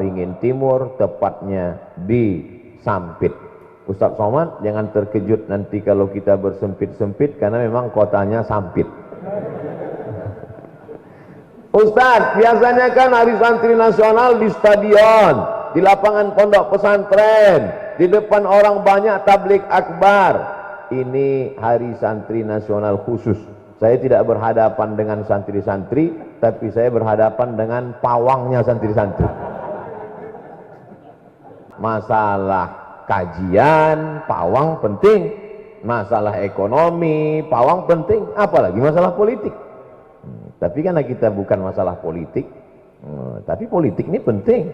Waringin Timur, tepatnya di Sampit. Ustaz Somad jangan terkejut nanti kalau kita bersempit-sempit, karena memang kotanya Sampit. Ustaz, biasanya kan Hari Santri Nasional di stadion, di lapangan pondok pesantren, di depan orang banyak tablik akbar. Ini Hari Santri Nasional khusus. Saya tidak berhadapan dengan santri-santri, tapi saya berhadapan dengan pawangnya santri-santri. Masalah kajian, pawang penting. Masalah ekonomi, pawang penting. Apalagi masalah politik. Tapi karena kita bukan masalah politik, tapi politik ini penting.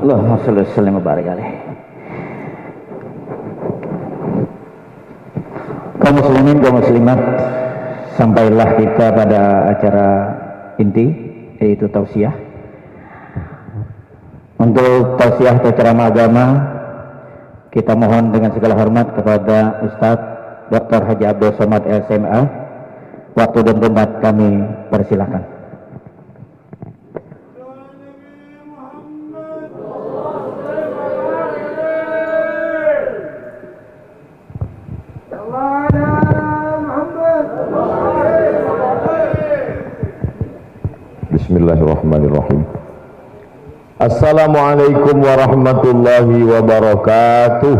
Allahumma shalli wa sallim wa barik alaihi. Kaum muslimin, kaum muslimat, sampailah kita pada acara inti, yaitu tausiah. Untuk tausiah atau ceramah agama, kita mohon dengan segala hormat kepada Ustadz Dr. Haji Abdul Somad LCMA. Waktu dan tempat kami persilakan. Bismillahirrahmanirrahim. Assalamualaikum warahmatullahi wabarakatuh.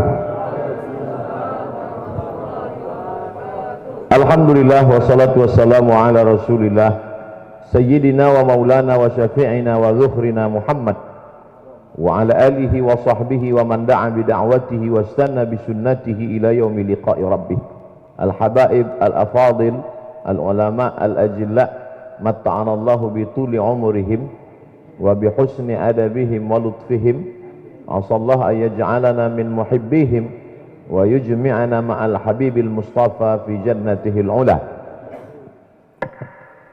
Alhamdulillah wassalatu wassalamu ala rasulillah sayyidina wa maulana wa syafi'ina wa zuhrina Muhammad wa ala alihi wa sahbihi wa man da'a bida'watihi wa istanna bisunnatihi ila yaumi liqa'i rabbih. Al-habaib, al-afadil, al-ulama, al-ajilla, matta'ana Allahu bi tuli umurihim wa bi husni adabihim wa lutfihim. Asallahu an yaj'alana min muhibbihim wa yujmi'ana ma'al habibil mustafa fi jannatihil ula.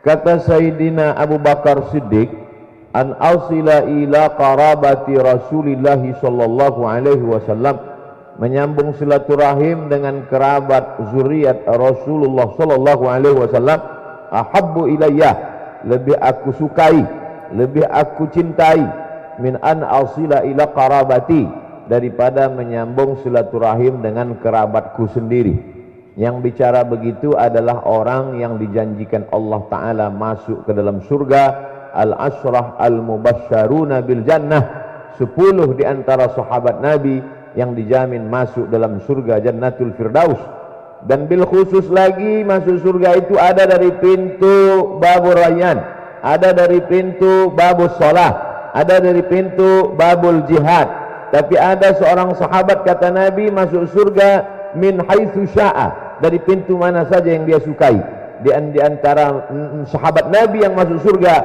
Kata Sayyidina Abu Bakar Siddiq, an asila ila qarabati Rasulillahi sallallahu alaihi wasallam, menyambung silaturahim dengan kerabat zuriat Rasulullah sallallahu alaihi wasallam, ahabbu ilayya, lebih aku sukai, lebih aku cintai, min an asila ila qarabati, daripada menyambung silaturahim dengan kerabatku sendiri. Yang bicara begitu adalah orang yang dijanjikan Allah Ta'ala masuk ke dalam surga, al-ashrah al-mubasyaruna bil jannah, 10 di antara sahabat Nabi yang dijamin masuk dalam surga Jannatul Firdaus. Dan bil khusus lagi masuk surga itu ada dari pintu Babur Rayyan, ada dari pintu Babus Shalah, ada dari pintu Babul Jihad. Tapi ada seorang sahabat, kata Nabi, masuk surga min haitsu sya'a, dari pintu mana saja yang dia sukai. Di antara sahabat Nabi yang masuk surga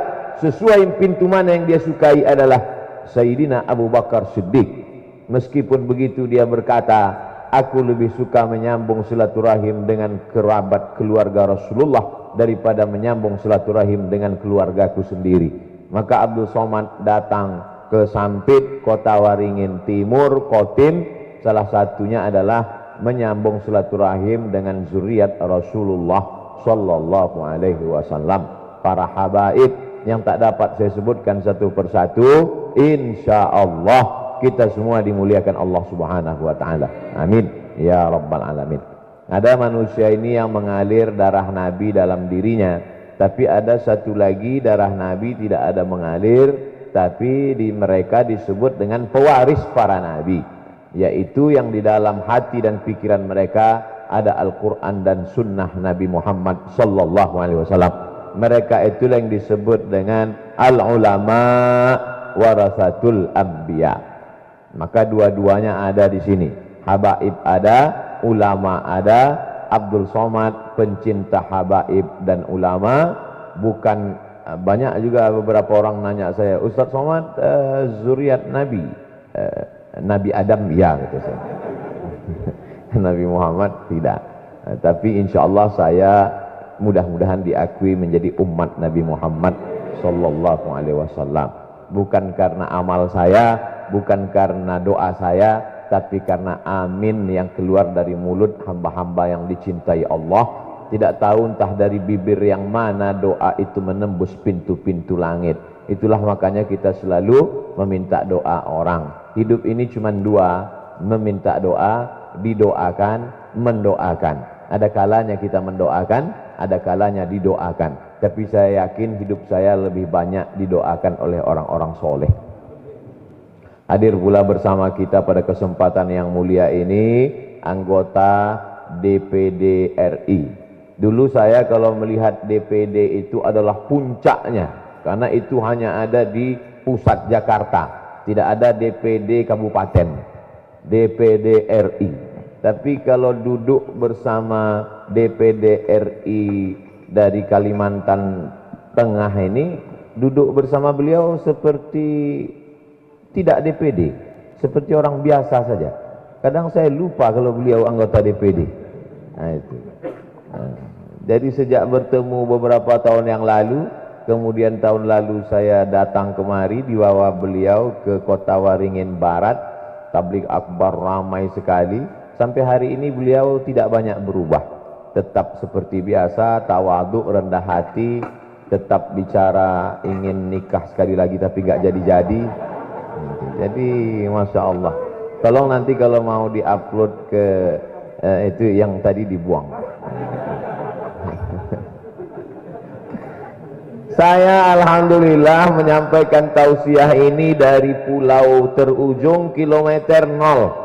sesuai pintu mana yang dia sukai adalah Sayyidina Abu Bakar Siddiq. Meskipun begitu dia berkata, aku lebih suka menyambung silaturahim dengan kerabat keluarga Rasulullah daripada menyambung silaturahim dengan keluargaku sendiri. Maka Abdul Somad datang ke Sampit, Kota Waringin Timur, Kotim. Salah satunya adalah menyambung silaturahim dengan zuriat Rasulullah sallallahu alaihi wasallam. Para habaib yang tak dapat saya sebutkan satu persatu, insya Allah kita semua dimuliakan Allah subhanahu wa ta'ala. Amin ya rabbal alamin. Ada manusia ini yang mengalir darah Nabi dalam dirinya, tapi ada satu lagi darah Nabi tidak ada mengalir, tapi di mereka disebut dengan pewaris para Nabi, yaitu yang di dalam hati dan pikiran mereka ada Al-Quran dan Sunnah Nabi Muhammad sallallahu alaihi wasallam. Mereka itulah yang disebut dengan al-ulama warasatul anbiya. Maka dua-duanya ada di sini. Habaib ada, ulama ada. Abdul Somad pencinta habaib dan ulama. Bukan banyak juga beberapa orang nanya saya, Ustaz Somad zuriat Nabi, Nabi Adam, ya gitu saya. Nabi Muhammad tidak. Tapi insya Allah saya mudah-mudahan diakui menjadi umat Nabi Muhammad Sallallahu Alaihi Wasallam. Bukan karena amal saya, bukan karena doa saya, tapi karena amin yang keluar dari mulut hamba-hamba yang dicintai Allah. Tidak tahu entah dari bibir yang mana doa itu menembus pintu-pintu langit. Itulah makanya kita selalu meminta doa orang. Hidup ini cuma dua, meminta doa, didoakan, mendoakan. Ada kalanya kita mendoakan, ada kalanya didoakan. Tapi saya yakin hidup saya lebih banyak didoakan oleh orang-orang soleh. Hadir pula bersama kita pada kesempatan yang mulia ini anggota DPD RI. Dulu saya kalau melihat DPD itu adalah puncaknya, karena itu hanya ada di pusat Jakarta, tidak ada DPD kabupaten, DPD RI. Tapi kalau duduk bersama DPD RI dari Kalimantan Tengah ini, duduk bersama beliau seperti tidak DPD, seperti orang biasa saja. Kadang saya lupa kalau beliau anggota DPD. Nah itu. Jadi sejak bertemu beberapa tahun yang lalu, kemudian tahun lalu saya datang kemari dibawa beliau ke Kota Waringin Barat, tabligh akbar ramai sekali. Sampai hari ini beliau tidak banyak berubah, tetap seperti biasa, tawaduk, rendah hati, tetap bicara ingin nikah sekali lagi tapi nggak jadi-jadi. Jadi Masya Allah, tolong nanti kalau mau diupload ke itu yang tadi dibuang. Saya alhamdulillah menyampaikan tausiah ini dari pulau terujung kilometer 0.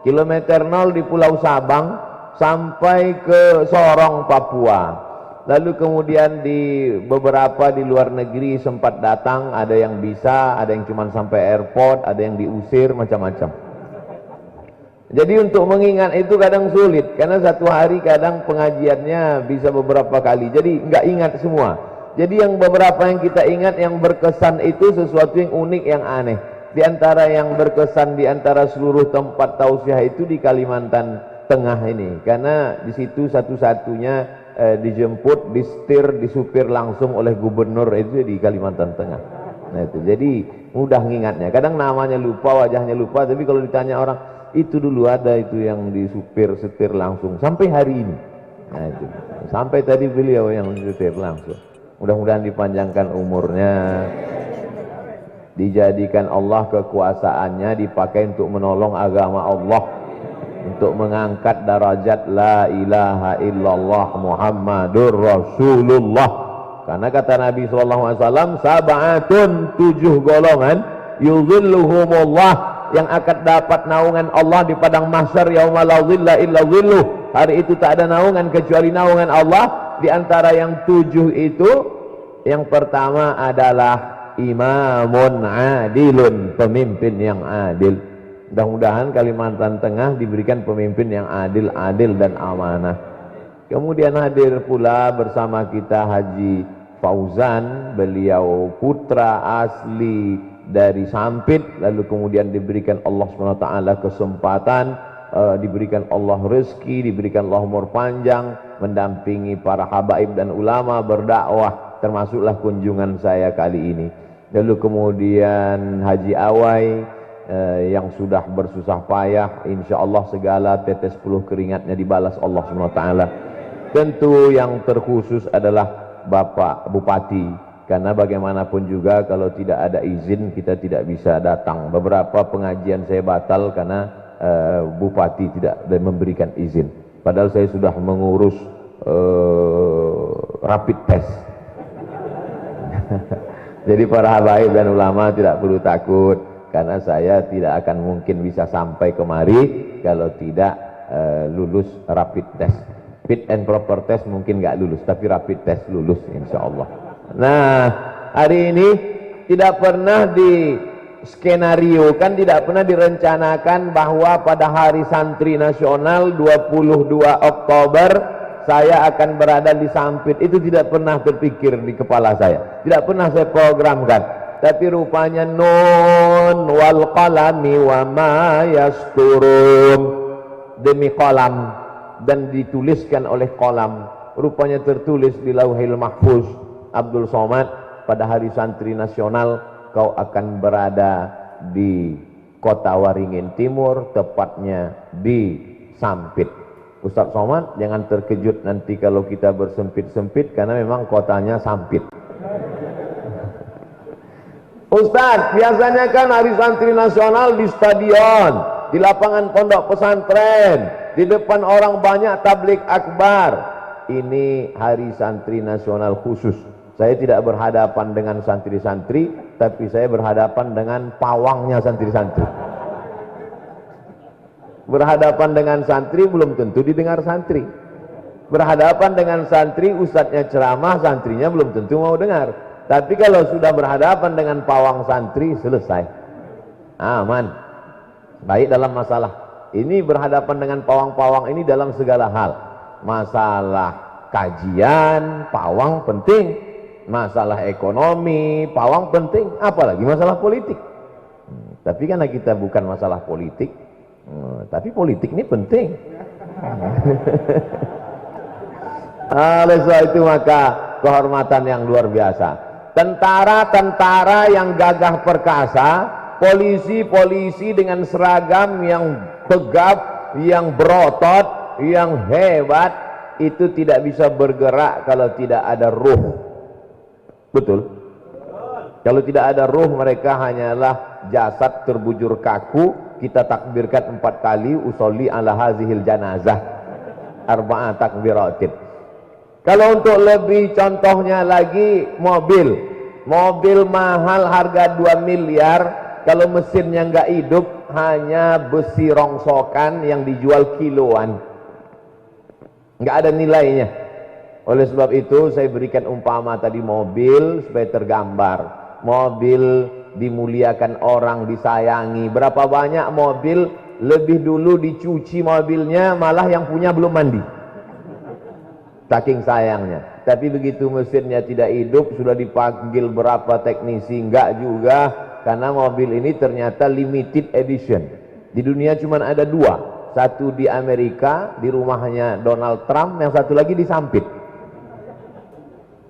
Kilometer 0 di Pulau Sabang sampai ke Sorong, Papua. Lalu kemudian di beberapa di luar negeri sempat datang, ada yang bisa, ada yang cuma sampai airport, ada yang diusir, macam-macam. Jadi untuk mengingat itu kadang sulit, karena satu hari kadang pengajiannya bisa beberapa kali, jadi nggak ingat semua. Jadi yang beberapa yang kita ingat yang berkesan itu sesuatu yang unik, yang aneh. Di antara yang berkesan di antara seluruh tempat tausiah itu di Kalimantan Tengah ini, karena di situ satu-satunya dijemput, disetir, disupir langsung oleh gubernur itu di Kalimantan Tengah. Nah itu, jadi mudah ngingatnya. Kadang namanya lupa, wajahnya lupa, tapi kalau ditanya orang, itu dulu ada itu yang disupir, setir langsung sampai hari ini. Nah itu, sampai tadi beliau yang setir langsung. Mudah-mudahan dipanjangkan umurnya, dijadikan Allah kekuasaannya dipakai untuk menolong agama Allah, untuk mengangkat derajat la ilaha illallah Muhammadur Rasulullah. Karena kata Nabi SAW, sab'atun, 7 golongan, yuzilluhumullah, yang akan dapat naungan Allah di padang mahsyar, yauma la zilla illa zilluh. Hari itu tak ada naungan kecuali naungan Allah. Di antara yang 7 itu, yang pertama adalah imamun adilun, pemimpin yang adil. Mudah-mudahan Kalimantan Tengah diberikan pemimpin yang adil dan amanah. Kemudian hadir pula bersama kita Haji Fauzan, beliau putra asli dari Sampit, lalu kemudian diberikan Allah SWT kesempatan, diberikan Allah rezeki, diberikan Allah umur panjang, mendampingi para habaib dan ulama berdakwah, termasuklah kunjungan saya kali ini. Lalu kemudian Haji Awai yang sudah bersusah payah, insya Allah segala tetes peluh keringatnya dibalas Allah SWT. Tentu yang terkhusus adalah Bapak Bupati, karena bagaimanapun juga kalau tidak ada izin kita tidak bisa datang. Beberapa pengajian saya batal karena Bupati tidak memberikan izin, padahal saya sudah mengurus rapid test. Jadi para habaib dan ulama tidak perlu takut, karena saya tidak akan mungkin bisa sampai kemari kalau tidak lulus rapid test. Fit and proper test mungkin nggak lulus, tapi rapid test lulus insya Allah. Nah, hari ini tidak pernah di skenario kan, tidak pernah direncanakan bahwa pada hari santri nasional 22 Oktober saya akan berada di Sampit. Itu tidak pernah terpikir di kepala saya, tidak pernah saya programkan. Tapi rupanya nun wal qalami wa ma yasturun, demi kolam dan dituliskan oleh kolam. Rupanya tertulis di Lauhil Mahfuz, Abdul Somad, pada hari santri nasional kau akan berada di kota Waringin Timur, tepatnya di Sampit. Ustaz Somad, jangan terkejut nanti kalau kita bersempit-sempit, karena memang kotanya Sampit. Ustaz, biasanya kan hari santri nasional di stadion, di lapangan pondok pesantren, di depan orang banyak tablik akbar. Ini hari santri nasional khusus. Saya tidak berhadapan dengan santri-santri, tapi saya berhadapan dengan pawangnya santri-santri. Berhadapan dengan santri belum tentu didengar santri. Berhadapan dengan santri, ustadznya ceramah, santrinya belum tentu mau dengar. Tapi kalau sudah berhadapan dengan pawang santri, selesai. Aman. Baik dalam masalah. Ini berhadapan dengan pawang-pawang ini dalam segala hal. Masalah kajian, pawang penting. Masalah ekonomi, pawang penting. Apalagi masalah politik. Tapi karena kita bukan masalah politik, tapi politik ini penting. Oleh sebab itu maka kehormatan yang luar biasa. Tentara-tentara yang gagah perkasa, polisi-polisi dengan seragam yang tegap, yang berotot, yang hebat, itu tidak bisa bergerak kalau tidak ada ruh. Betul? Kalau tidak ada ruh, mereka hanyalah jasad terbujur kaku. Kita takbirkan 4 kali, usolli ala hazihil janazah, arba'ah takbiratin. Kalau untuk lebih contohnya lagi, mobil mahal harga 2 miliar, kalau mesinnya nggak hidup, hanya besi rongsokan yang dijual kiloan, nggak ada nilainya. Oleh sebab itu saya berikan umpama tadi mobil supaya tergambar. Mobil dimuliakan orang, disayangi. Berapa banyak mobil lebih dulu dicuci mobilnya, malah yang punya belum mandi, saking sayangnya. Tapi begitu mesinnya tidak hidup, sudah dipanggil berapa teknisi, enggak juga, karena mobil ini ternyata limited edition. Di dunia cuma ada 2, satu di Amerika, di rumahnya Donald Trump, yang satu lagi di Sampit.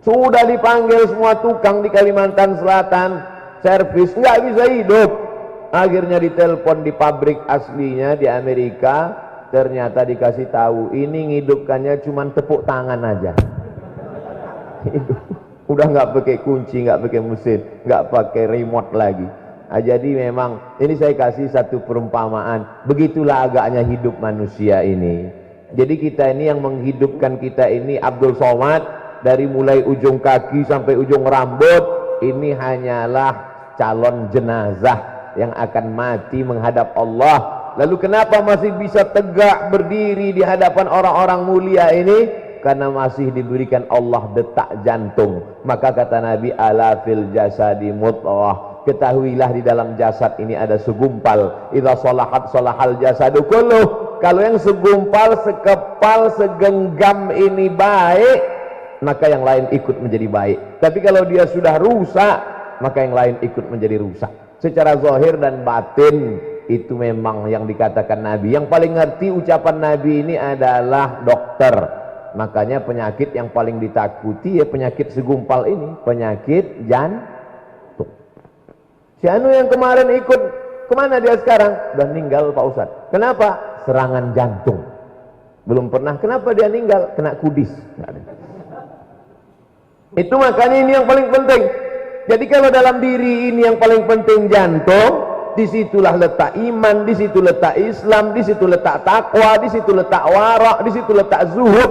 Sudah dipanggil semua tukang di Kalimantan Selatan, servis, nggak bisa hidup. Akhirnya ditelepon di pabrik aslinya di Amerika, ternyata dikasih tahu ini ngidupkannya cuma tepuk tangan aja. Udah nggak pakai kunci, nggak pakai mesin, nggak pakai remote lagi. Jadi memang ini saya kasih satu perumpamaan. Begitulah agaknya hidup manusia ini. Jadi kita ini yang menghidupkan kita ini Abdul Somad, dari mulai ujung kaki sampai ujung rambut, ini hanyalah calon jenazah yang akan mati menghadap Allah. Lalu kenapa masih bisa tegak berdiri di hadapan orang-orang mulia ini? Karena masih diberikan Allah detak jantung. Maka kata Nabi, ala fil jasadi mudghah, ketahuilah di dalam jasad ini ada segumpal. Idza shalahat shalahal jasadu kulluh. Kalau yang segumpal, sekepal, segenggam ini baik, maka yang lain ikut menjadi baik. Tapi kalau dia sudah rusak, maka yang lain ikut menjadi rusak. Secara zahir dan batin, itu memang yang dikatakan Nabi. Yang paling ngerti ucapan Nabi ini adalah dokter. Makanya penyakit yang paling ditakuti ya penyakit segumpal ini, penyakit jantung. Si Anu yang kemarin ikut, kemana dia sekarang? Udah meninggal Pak Ustadz. Kenapa? Serangan jantung. Belum pernah. Kenapa dia meninggal? Kena kudis. Itu makanya ini yang paling penting. Jadi kalau dalam diri ini yang paling penting jantung, disitulah letak iman, disitu letak Islam, disitu letak takwa, disitu letak warak, disitu letak zuhud,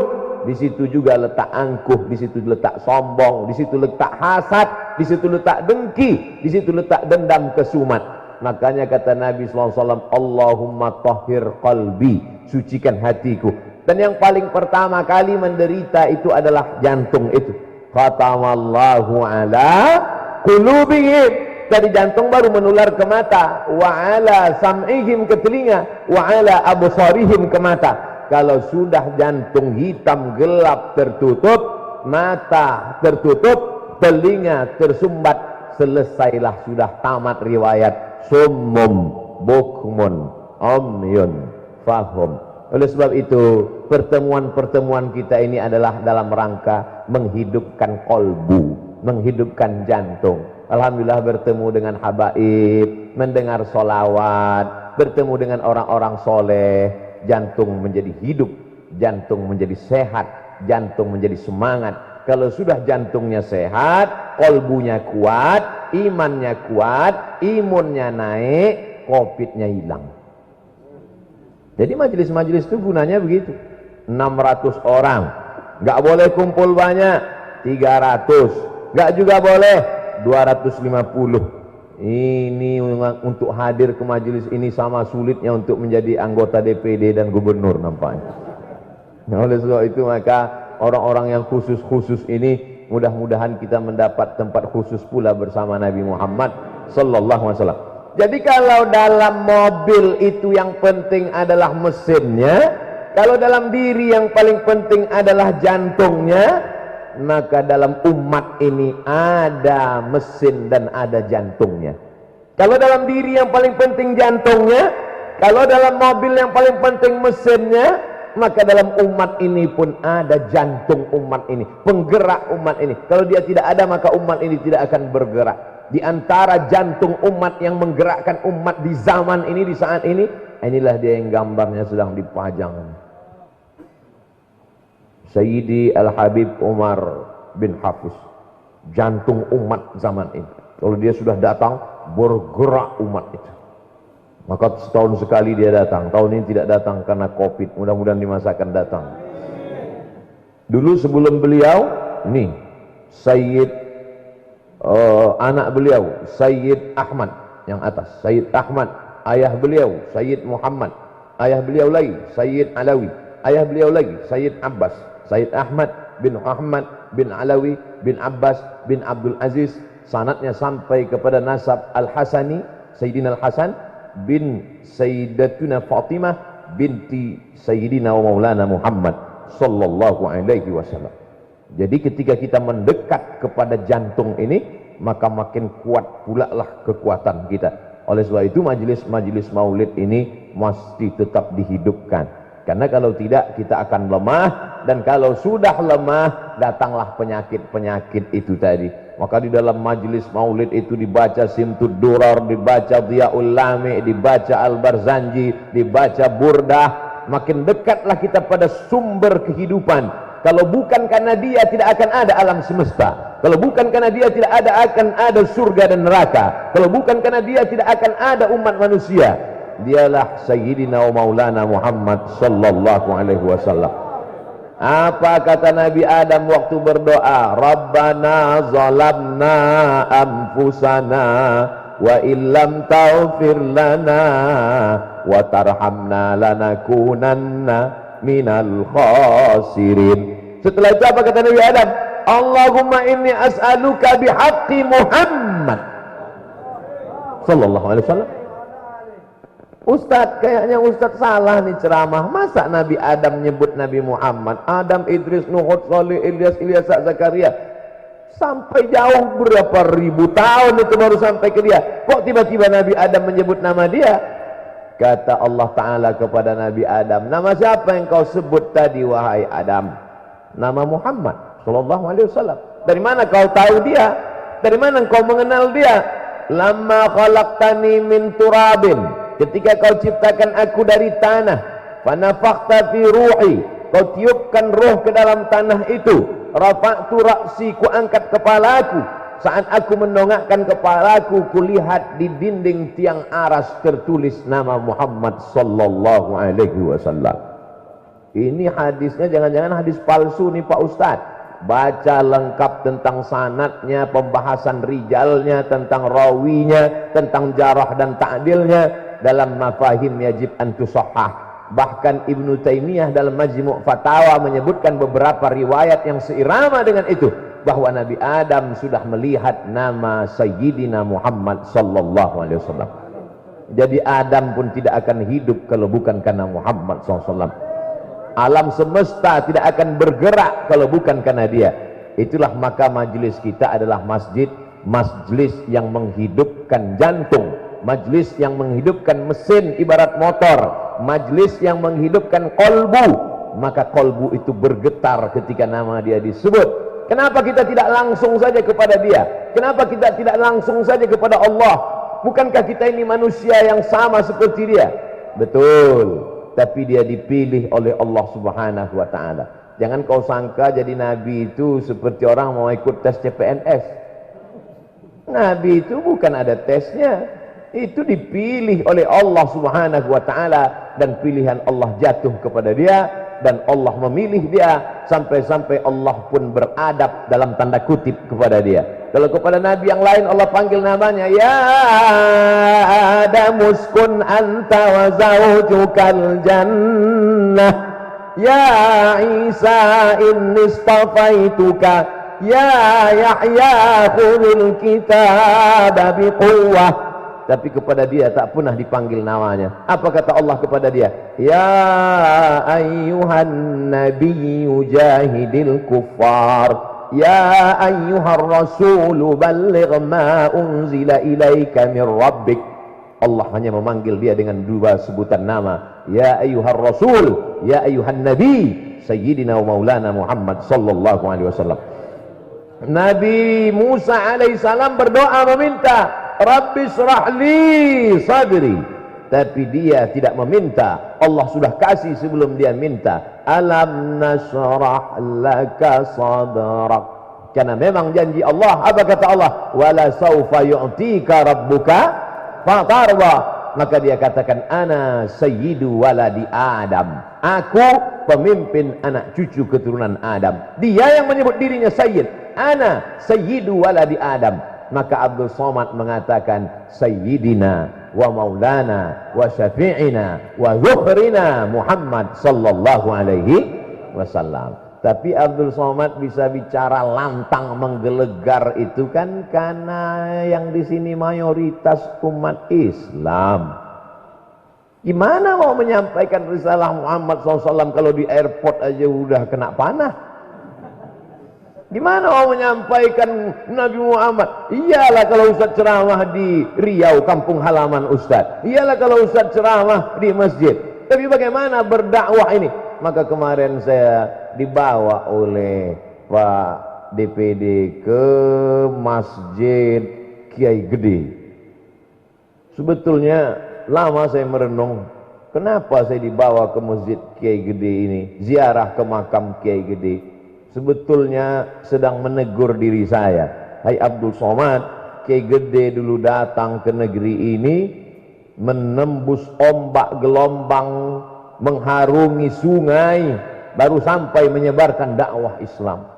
disitu juga letak angkuh, disitu letak sombong, disitu letak hasad, disitu letak dengki, disitu letak dendam kesumat. Makanya kata Nabi SAW, Allahumma tahhir qalbi, sucikan hatiku. Dan yang paling pertama kali menderita itu adalah jantung itu. Khatamallahu ala qulubihim, dari jantung baru menular ke mata, wa ala sam'ihim ke telinga, wa ala absarihim ke mata. Kalau sudah jantung hitam gelap tertutup, mata tertutup, telinga tersumbat, selesailah, sudah tamat riwayat. Summum bukmun umyun fahum. Oleh sebab itu, pertemuan-pertemuan kita ini adalah dalam rangka menghidupkan kolbu, menghidupkan jantung. Alhamdulillah bertemu dengan habaib, mendengar solawat, bertemu dengan orang-orang soleh, jantung menjadi hidup, jantung menjadi sehat, jantung menjadi semangat. Kalau sudah jantungnya sehat, kolbunya kuat, imannya kuat, imunnya naik, COVID-nya hilang. Jadi majelis-majelis itu gunanya begitu. 600 orang, nggak boleh kumpul banyak, 300, nggak juga boleh 250. Ini untuk hadir ke majelis ini sama sulitnya untuk menjadi anggota DPD dan gubernur nampaknya. Nah, oleh sebab itu maka orang-orang yang khusus-khusus ini mudah-mudahan kita mendapat tempat khusus pula bersama Nabi Muhammad sallallahu alaihi wasallam. Jadi kalau dalam mobil itu yang penting adalah mesinnya, kalau dalam diri yang paling penting adalah jantungnya, maka dalam umat ini ada mesin dan ada jantungnya. Kalau dalam diri yang paling penting jantungnya, kalau dalam mobil yang paling penting mesinnya, maka dalam umat ini pun ada jantung umat ini, penggerak umat ini. Kalau dia tidak ada, maka umat ini tidak akan bergerak. Di antara jantung umat yang menggerakkan umat di zaman ini, di saat ini, inilah dia yang gambarnya sedang dipajang. Sayyidi Al-Habib Umar bin Hafiz, jantung umat zaman ini. Kalau dia sudah datang, bergerak umat itu. Maka setahun sekali dia datang. Tahun ini tidak datang karena COVID. Mudah-mudahan di masa akan datang. Dulu sebelum beliau, ini Sayyid anak beliau Sayyid Ahmad yang atas, Sayyid Ahmad, ayah beliau Sayyid Muhammad, ayah beliau lagi Sayyid Alawi, ayah beliau lagi Sayyid Abbas, Sayyid Ahmad bin Muhammad bin Alawi bin Abbas bin Abdul Aziz, sanadnya sampai kepada nasab Al-Hasani, Sayyidina Al-Hasan bin Sayyidatuna Fatimah binti Sayyidina wa Maulana Muhammad sallallahu alaihi wasallam. Jadi ketika kita mendekat kepada jantung ini, maka makin kuat pula lah kekuatan kita. Oleh sebab itu majelis-majelis maulid ini mesti tetap dihidupkan. Karena kalau tidak kita akan lemah, dan kalau sudah lemah datanglah penyakit-penyakit itu tadi. Maka di dalam majelis maulid itu dibaca Simtud Durar, dibaca Dhiaul Lami, dibaca Al-Barzanji, dibaca Burdah. Makin dekatlah kita pada sumber kehidupan. Kalau bukan karena dia tidak akan ada alam semesta. Kalau bukan karena dia tidak akan ada surga dan neraka. Kalau bukan karena dia tidak akan ada umat manusia. Dialah Sayyidina wa Maulana Muhammad sallallahu alaihi wasallam. Apa kata Nabi Adam waktu berdoa? Rabbana zalamna anfusana wa illam taghfir lana wa tarhamna lanakunanna minal khasirin. Setelah itu apa kata Nabi Adam? Allahumma inni as'aluka bihaqqi Muhammad sallallahu alaihi wasallam. Ustaz, kayaknya Ustaz salah nih ceramah. Masa Nabi Adam nyebut Nabi Muhammad? Adam, Idris, Nuh, Salih, Ilyas, Zakaria. Sampai jauh berapa ribu tahun itu baru sampai ke dia. Kok tiba-tiba Nabi Adam menyebut nama dia? Kata Allah Ta'ala kepada Nabi Adam, nama siapa yang kau sebut tadi wahai Adam? Nama Muhammad sallallahu alaihi wasallam. Dari mana kau tahu dia? Dari mana kau mengenal dia? Lamma khalaqtani min turabin, ketika kau ciptakan aku dari tanah, fanafakhta fi ruhi, kau tiupkan roh ke dalam tanah itu, rafa'tu ra'si, ku angkat kepalaku. Saat aku mendongakkan kepalaku, kulihat di dinding tiang aras tertulis nama Muhammad sallallahu alaihi wasallam. Ini hadisnya jangan-jangan hadis palsu nih Pak Ustadz. Baca lengkap tentang sanadnya, pembahasan rijalnya, tentang rawinya, tentang jarah dan ta'dilnya dalam Mafahim Yajib an Tusahhah. Bahkan Ibnu Taimiyah dalam Majmu' Fatawa menyebutkan beberapa riwayat yang seirama dengan itu, bahwa Nabi Adam sudah melihat nama Sayyidina Muhammad sallallahu alaihi wasallam. Jadi Adam pun tidak akan hidup kalau bukan karena Muhammad sallallahu alaihi wasallam. Alam semesta tidak akan bergerak kalau bukan karena dia. Itulah maka majlis kita adalah majlis yang menghidupkan jantung, majlis yang menghidupkan mesin ibarat motor. majlis yang menghidupkan kolbu, maka kolbu itu bergetar ketika nama dia disebut. Kenapa kita tidak langsung saja kepada dia? Kenapa kita tidak langsung saja kepada Allah? Bukankah kita ini manusia yang sama seperti dia? Betul, tapi dia dipilih oleh Allah Subhanahu wa ta'ala. Jangan kau sangka jadi nabi itu seperti orang mau ikut tes CPNS. Nabi itu bukan ada tesnya, itu dipilih oleh Allah Subhanahu wa ta'ala, dan pilihan Allah jatuh kepada dia, dan Allah memilih dia, sampai-sampai Allah pun beradab dalam tanda kutip kepada dia. Kalau kepada nabi yang lain Allah panggil namanya, ya Adam uskun anta wa zawjukal jannah, ya Isa inni istafaituka, ya Yahya khudhul kitaba biquwwah. Tapi kepada dia tak pernah dipanggil namanya. Apa kata Allah kepada dia? Ya ayyuhan nabiyyu jahidil kuffar, ya ayyuhar rasul balligh ma unzila ilaika min rabbik. Allah hanya memanggil dia dengan dua sebutan nama, ya ayyuhar rasul, ya ayyuhan nabi, sayyidina wa maulana Muhammad sallallahu alaihi wasallam. Nabi Musa alaihissalam berdoa meminta, Rabbi syrah li sadri, tapi dia tidak meminta, Allah sudah kasih sebelum dia minta. Alam nasrah laka sadrak, karena memang janji Allah. Apa kata Allah? Wala sawfa yu'tika rabbuka fatarda, maka dia katakan ana sayyidu waladi Adam, aku pemimpin anak cucu keturunan Adam. Dia yang menyebut dirinya sayyid, ana sayyidu waladi Adam. Maka Abdul Somad mengatakan sayyidina wa maulana wa syafi'ina wa zuhrina Muhammad sallallahu alaihi wasallam. Tapi Abdul Somad bisa bicara lantang menggelegar itu kan karena yang di sini mayoritas umat Islam. Gimana mau menyampaikan risalah Muhammad SAW kalau di airport aja udah kena panah? Gimana mau menyampaikan Nabi Muhammad? Iyalah kalau Ustaz ceramah di Riau, kampung halaman Ustaz. Iyalah kalau Ustaz ceramah di masjid. Tapi bagaimana berdakwah ini? Maka kemarin saya dibawa oleh Pak DPD ke Masjid Kiai Gede. Sebetulnya lama saya merenung, kenapa saya dibawa ke Masjid Kiai Gede ini, ziarah ke makam Kiai Gede. Sebetulnya sedang menegur diri saya. Hai Abdul Somad, Kiai Gede dulu datang ke negeri ini, menembus ombak gelombang, mengharungi sungai, baru sampai menyebarkan dakwah Islam.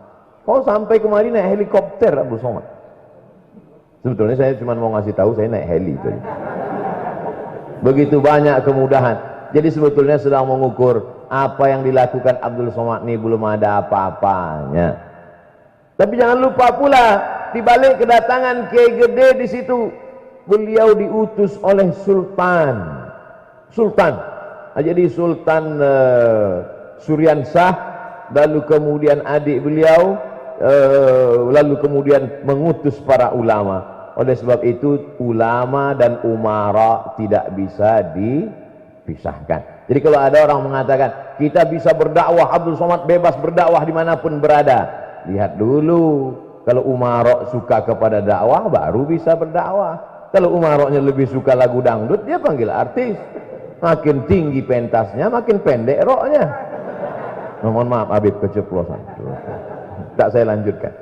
Kau sampai kemarin naik helikopter Abdul Somad. Sebetulnya saya cuma mau ngasih tahu saya naik heli itu. Begitu banyak kemudahan. Jadi sebetulnya sedang mengukur apa yang dilakukan Abdul Somad ini belum ada apa-apanya. Tapi jangan lupa pula, di balik kedatangan Kiai Gede di situ, beliau diutus oleh Sultan. Jadi Sultan Suryansah, lalu kemudian adik beliau, lalu kemudian mengutus para ulama. Oleh sebab itu ulama dan umara tidak bisa dipisahkan. Jadi kalau ada orang mengatakan kita bisa berdakwah, Abdul Somad bebas berdakwah dimanapun berada, lihat dulu, kalau umarok suka kepada dakwah baru bisa berdakwah. Kalau umaroknya lebih suka lagu dangdut, dia panggil artis. Makin tinggi pentasnya makin pendek roknya. Mohon maaf Habib, keceplosan. Tak saya lanjutkan.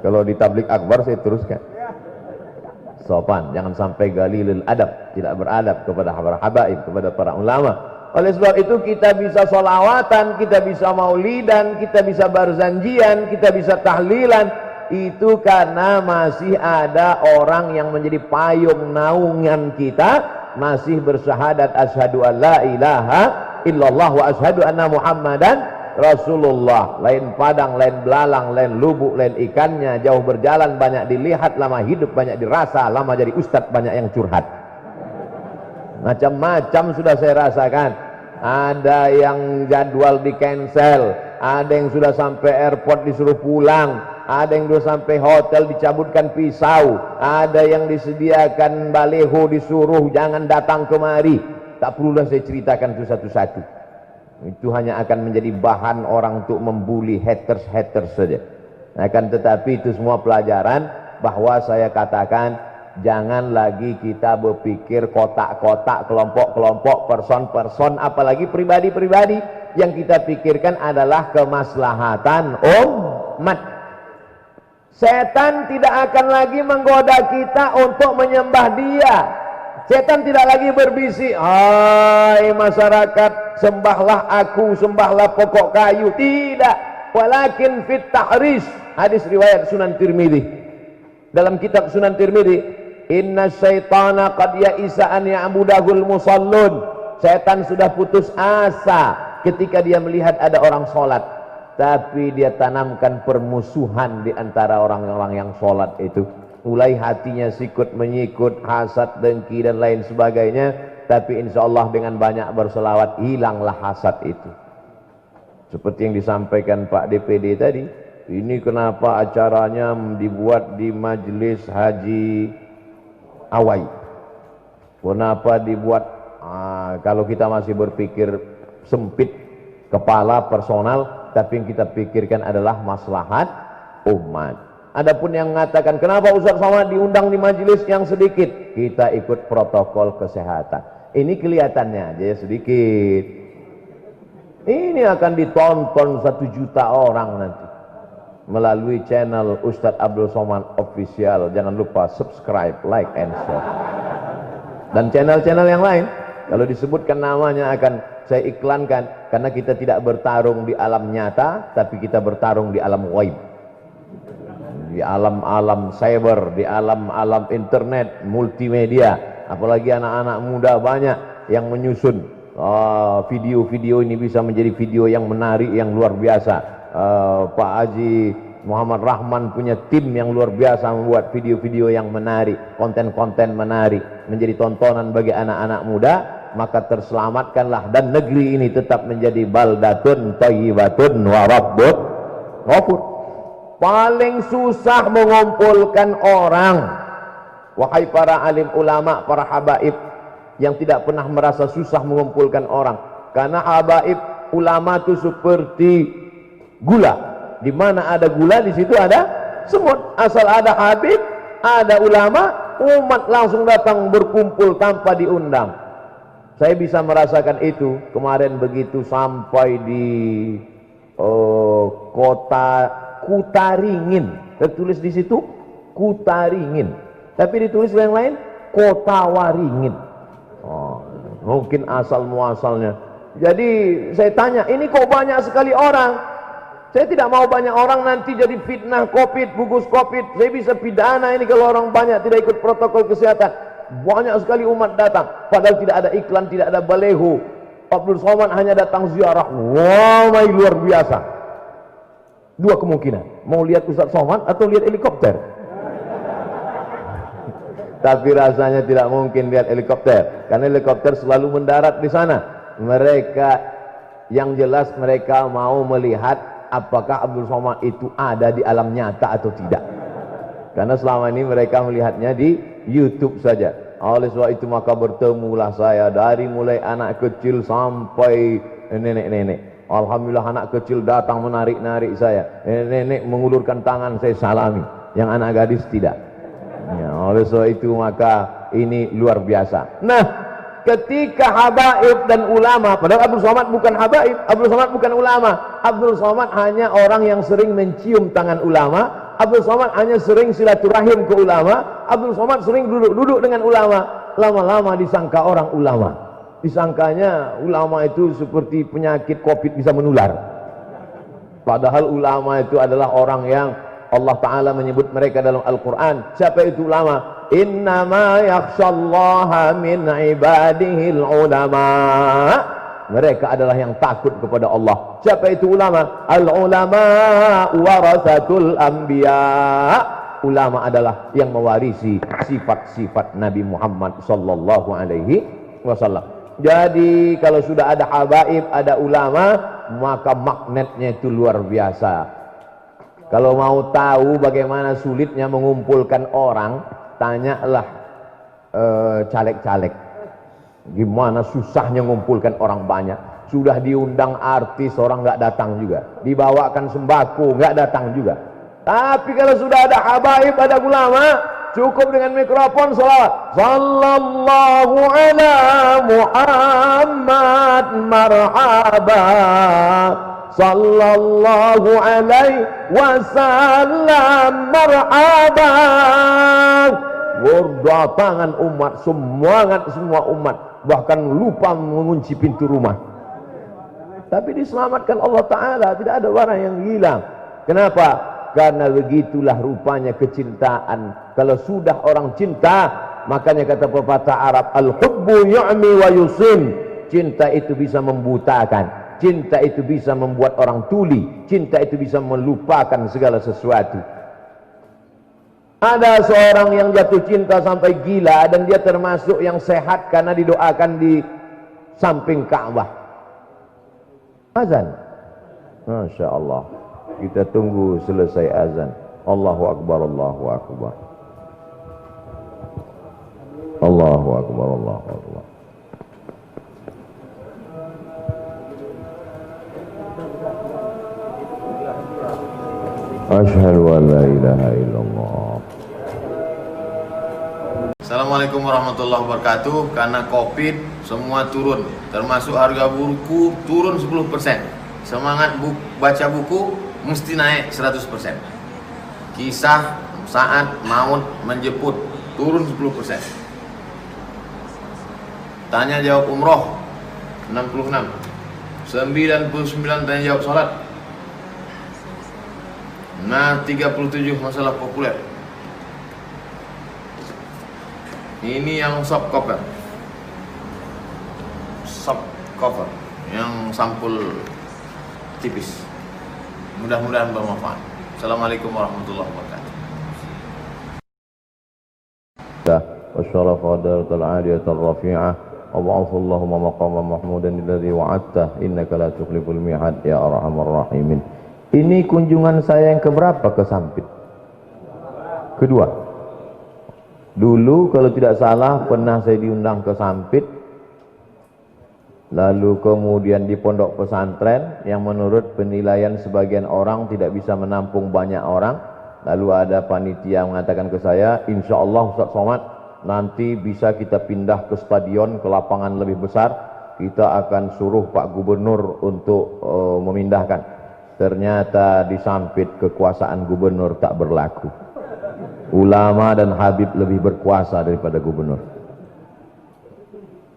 Kalau di tablik akbar saya teruskan. Sopan, jangan sampai galilul adab, tidak beradab kepada para habaib, kepada para ulama. Oleh sebab itu kita bisa sholawatan, kita bisa maulidan, kita bisa barzanjian, kita bisa tahlilan. Itu karena masih ada orang yang menjadi payung naungan kita, masih bersyahadat asyhadu an la ilaha illallah wa asyhadu anna muhammadan Rasulullah. Lain padang, lain belalang, lain lubuk, lain ikannya. Jauh berjalan banyak dilihat, lama hidup banyak dirasa, lama jadi ustadz banyak yang curhat. Macam-macam sudah saya rasakan. Ada yang jadwal di cancel, ada yang sudah sampai airport disuruh pulang, ada yang sudah sampai hotel dicabutkan pisau, ada yang disediakan baleho disuruh jangan datang kemari. tak perlulah saya ceritakan itu satu-satu. Itu hanya akan menjadi bahan orang untuk membuli haters saja. Akan tetapi itu semua pelajaran bahwa saya katakan jangan lagi kita berpikir kotak-kotak, kelompok-kelompok, person-person, apalagi pribadi-pribadi. Yang kita pikirkan adalah kemaslahatan umat. Setan tidak akan lagi menggoda kita untuk menyembah dia. Setan tidak lagi berbisik, hai masyarakat, sembahlah aku, sembahlah pokok kayu. Tidak. Walakin fit tahris. Hadis riwayat Sunan Tirmidzi. Dalam kitab Sunan Tirmidzi, inna syaitana qad ya'isa an ya'budahul musallun. Setan sudah putus asa ketika dia melihat ada orang sholat, tapi dia tanamkan permusuhan di antara orang-orang yang sholat itu. Mulai hatinya sikut menyikut, hasad, dengki dan lain sebagainya. Tapi insya Allah dengan banyak berselawat hilanglah hasad itu. Seperti yang disampaikan Pak DPD tadi, ini kenapa acaranya dibuat di Majelis Haji Awai? Kenapa dibuat? Kalau kita masih berpikir sempit kepala personal, tapi yang kita pikirkan adalah maslahat umat. Adapun yang mengatakan kenapa Ustaz Somad diundang di majelis yang sedikit, kita ikut protokol kesehatan. Ini kelihatannya aja ya sedikit. Ini akan ditonton 1 juta orang nanti melalui channel Ustadz Abdul Somad Official. Jangan lupa subscribe, like, and share. Dan channel-channel yang lain, kalau disebutkan namanya akan saya iklankan, karena kita tidak bertarung di alam nyata, tapi kita bertarung di alam ghaib. Di alam-alam cyber, di alam-alam internet, multimedia. Apalagi anak-anak muda banyak yang menyusun video-video ini bisa menjadi video yang menarik, yang luar biasa. Pak Haji Muhammad Rahman punya tim yang luar biasa membuat video-video yang menarik, konten-konten menarik, menjadi tontonan bagi anak-anak muda. Maka terselamatkanlah dan negeri ini tetap menjadi baldatun thayyibatun wa rabbun ghafur. Paling susah mengumpulkan orang, wahai para alim ulama, para habaib yang tidak pernah merasa susah mengumpulkan orang. Karena habaib ulama itu seperti gula, di mana ada gula di situ ada semut. Asal ada habib, ada ulama, umat langsung datang berkumpul tanpa diundang. Saya bisa merasakan itu kemarin begitu sampai di kota Kutaringin. Tertulis di situ Kutaringin, tapi ditulis yang lain Kota Waringin. Mungkin asal muasalnya. Jadi saya tanya, ini kok banyak sekali orang? Saya tidak mau banyak orang nanti jadi fitnah COVID, gugus COVID. Saya bisa pidana ini kalau orang banyak tidak ikut protokol kesehatan. Banyak sekali umat datang, padahal tidak ada iklan, tidak ada baleho. Abdul Somad hanya datang ziarah. Wow, luar biasa. Dua kemungkinan, mau lihat Ustaz Somad atau lihat helikopter. Tapi rasanya tidak mungkin lihat helikopter, karena helikopter selalu mendarat di sana. Mereka yang jelas mereka mau melihat apakah Abdul Somad itu ada di alam nyata atau tidak. Karena selama ini mereka melihatnya di YouTube saja. Oleh sebab itu maka bertemulah saya dari mulai anak kecil sampai nenek-nenek. Alhamdulillah anak kecil datang menarik-narik saya. Nenek mengulurkan tangan, saya salami. Yang anak gadis tidak. Ya, oleh sebab itu maka ini luar biasa. Nah, ketika habaib dan ulama, padahal Abdul Somad bukan habaib, Abdul Somad bukan ulama. Abdul Somad hanya orang yang sering mencium tangan ulama. Abdul Somad hanya sering silaturahim ke ulama. Abdul Somad sering duduk-duduk dengan ulama. Lama-lama disangka orang ulama. Disangkanya ulama itu seperti penyakit COVID bisa menular. Padahal ulama itu adalah orang yang Allah Ta'ala menyebut mereka dalam Al-Quran. Siapa itu ulama? Innama yakhshallaha min ibadihil ulama. Mereka adalah yang takut kepada Allah. Siapa itu ulama? Al-ulama warasatul anbiya. Ulama adalah yang mewarisi sifat-sifat Nabi Muhammad sallallahu alaihi wasallam. Jadi kalau sudah ada habaib, ada ulama, maka magnetnya itu luar biasa. Kalau mau tahu bagaimana sulitnya mengumpulkan orang, tanyalah caleg-caleg. Gimana susahnya ngumpulkan orang banyak. Sudah diundang artis, orang nggak datang juga. Dibawakan sembako, nggak datang juga. Tapi kalau sudah ada habaib, ada ulama, cukup dengan mikrofon salawat. Sallallahu ala Muhammad marhaba. Sallallahu alaihi wasallam marhaba. Berdatangan umat, semangat semua umat, bahkan lupa mengunci pintu rumah. Tapi diselamatkan Allah Ta'ala, tidak ada barang yang hilang. Kenapa? Karena begitulah rupanya kecintaan. Kalau sudah orang cinta, makanya kata pepatah Arab, al-hubbu yu'mi wa yusim. Cinta itu bisa membutakan, cinta itu bisa membuat orang tuli, cinta itu bisa melupakan segala sesuatu. Ada seorang yang jatuh cinta sampai gila, dan dia termasuk yang sehat karena didoakan di samping Ka'bah. Azan, Masya Allah. Kita tunggu selesai azan. Allahu Akbar, Allahu Akbar, Allahu Akbar, Allahu Akbar. Asyhadu an la ilaha illallah. Assalamualaikum warahmatullahi wabarakatuh. Karena Covid semua turun, termasuk harga buku turun 10%. Semangat baca buku mesti naik 100%. Kisah saat maut menjemput turun 10%. Tanya jawab umroh 66. 99 tanya jawab salat. Nah, 37 masalah populer. Ini yang soft cover. Soft cover yang sampul tipis. Mudah-mudahan bermanfaat. Assalamualaikum warahmatullahi wabarakatuh. والشرف ودرجة العالية الرفيعة وابعث اللهم مقاما محمودا الذي وعدته إنك لا تخلف الميعاد يا أرحم الراحمين. Ini kunjungan saya yang keberapa ke Sampit? Kedua. Dulu kalau tidak salah pernah saya diundang ke Sampit, lalu kemudian di pondok pesantren yang menurut penilaian sebagian orang tidak bisa menampung banyak orang. Lalu ada panitia mengatakan ke saya, insya Allah Ustaz Somad, nanti bisa kita pindah ke stadion, ke lapangan lebih besar, kita akan suruh Pak Gubernur untuk memindahkan. Ternyata di Sampit kekuasaan gubernur tak berlaku. Ulama dan habib lebih berkuasa daripada gubernur.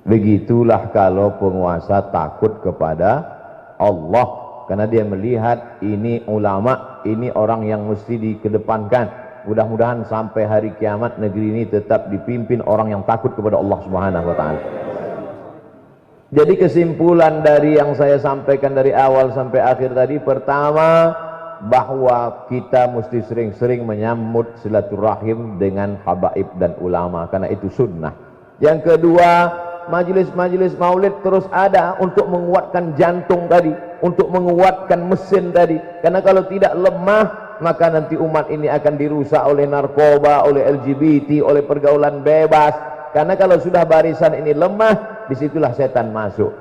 Begitulah kalau penguasa takut kepada Allah, karena dia melihat ini ulama, ini orang yang mesti dikedepankan. Mudah-mudahan sampai hari kiamat negeri ini tetap dipimpin orang yang takut kepada Allah Subhanahu wa taala. Jadi kesimpulan dari yang saya sampaikan dari awal sampai akhir tadi, pertama, bahwa kita mesti sering-sering menyambut silaturahim dengan habaib dan ulama, karena itu sunnah. Yang kedua, majelis-majelis maulid terus ada untuk menguatkan jantung tadi, untuk menguatkan mesin tadi, karena kalau tidak lemah, maka nanti umat ini akan dirusak oleh narkoba, oleh LGBT, oleh pergaulan bebas. Karena kalau sudah barisan ini lemah, disitulah setan masuk.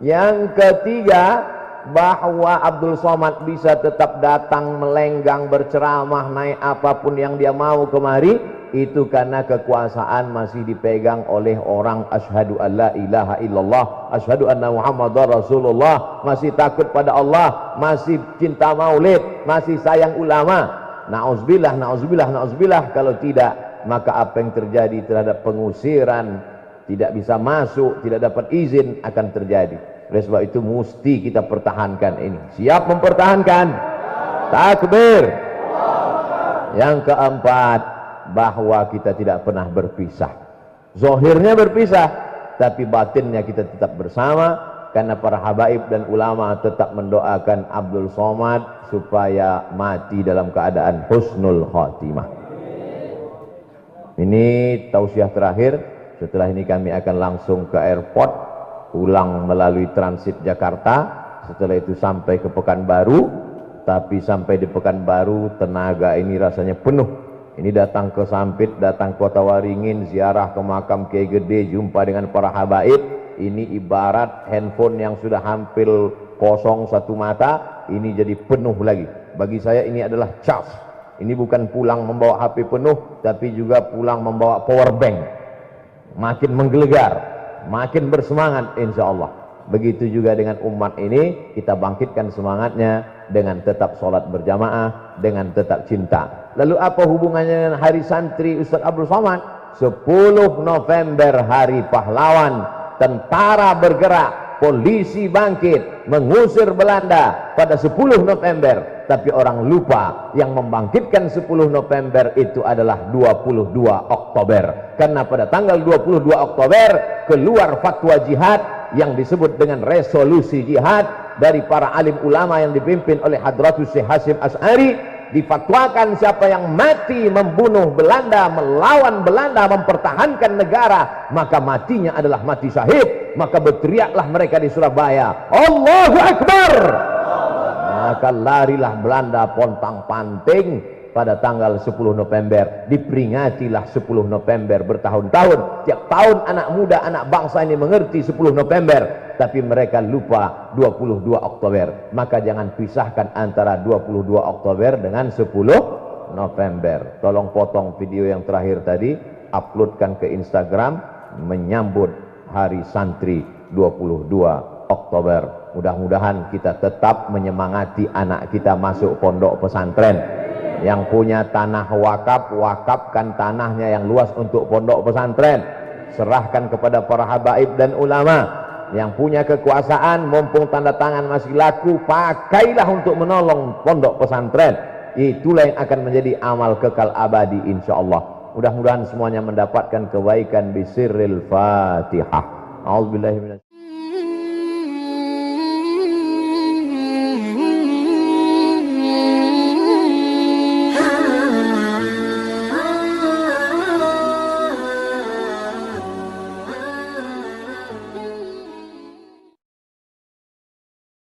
Yang ketiga, bahwa Abdul Somad bisa tetap datang, melenggang, berceramah, naik apapun yang dia mau kemari, itu karena kekuasaan masih dipegang oleh orang asyhadu an la ilaha illallah, asyhadu anna Muhammadar Rasulullah, masih takut pada Allah, masih cinta maulid, masih sayang ulama. Na'udzubillah, na'udzubillah, na'udzubillah. Kalau tidak, maka apa yang terjadi terhadap pengusiran, tidak bisa masuk, tidak dapat izin, akan terjadi. Oleh sebab itu mesti kita pertahankan ini. Siap mempertahankan? Takbir. Yang keempat, bahwa kita tidak pernah berpisah. Zahirnya berpisah, tapi batinnya kita tetap bersama, karena para habaib dan ulama tetap mendoakan Abdul Somad supaya mati dalam keadaan husnul khatimah. Ini tausiah terakhir. Setelah ini kami akan langsung ke airport, pulang melalui transit Jakarta, setelah itu sampai ke Pekanbaru. Tapi sampai di Pekanbaru tenaga ini rasanya penuh. Ini datang ke Sampit, datang Kota Waringin, ziarah ke makam Kiai Gede, jumpa dengan para habaib. ini ibarat handphone yang sudah hampir kosong satu mata, ini jadi penuh lagi. Bagi saya ini adalah charge. Ini bukan pulang membawa HP penuh, tapi juga pulang membawa power bank. Makin menggelegar, makin bersemangat insya Allah. Begitu juga dengan umat ini, kita bangkitkan semangatnya dengan tetap sholat berjamaah, dengan tetap cinta. Lalu apa hubungannya dengan hari santri Ustaz Abdul Somad? 10 November hari pahlawan, tentara bergerak, polisi bangkit, mengusir Belanda pada 10 November. Tapi orang lupa yang membangkitkan 10 November itu adalah 22 Oktober. Karena pada tanggal 22 Oktober keluar fatwa jihad yang disebut dengan resolusi jihad dari para alim ulama yang dipimpin oleh Hadratus Syekh Hasyim Asy'ari. Difatwakan siapa yang mati membunuh Belanda, melawan Belanda, mempertahankan negara, maka matinya adalah mati syahid. Maka berteriaklah mereka di Surabaya, Allahu Akbar. Maka larilah Belanda pontang-panting pada tanggal 10 November. Diperingatilah 10 November bertahun-tahun. Tiap tahun anak muda, anak bangsa ini mengerti 10 November, tapi mereka lupa 22 Oktober. Maka jangan pisahkan antara 22 Oktober dengan 10 November. Tolong potong video yang terakhir tadi, uploadkan ke Instagram menyambut Hari Santri 22 Oktober. Mudah-mudahan kita tetap menyemangati anak kita masuk pondok pesantren. Yang punya tanah wakaf, wakafkan tanahnya yang luas untuk pondok pesantren. Serahkan kepada para habaib dan ulama. Yang punya kekuasaan, mumpung tanda tangan masih laku, pakailah untuk menolong pondok pesantren. Itulah yang akan menjadi amal kekal abadi insyaallah. Mudah-mudahan semuanya mendapatkan kebaikan bisirril Fatihah. A'udzubillahi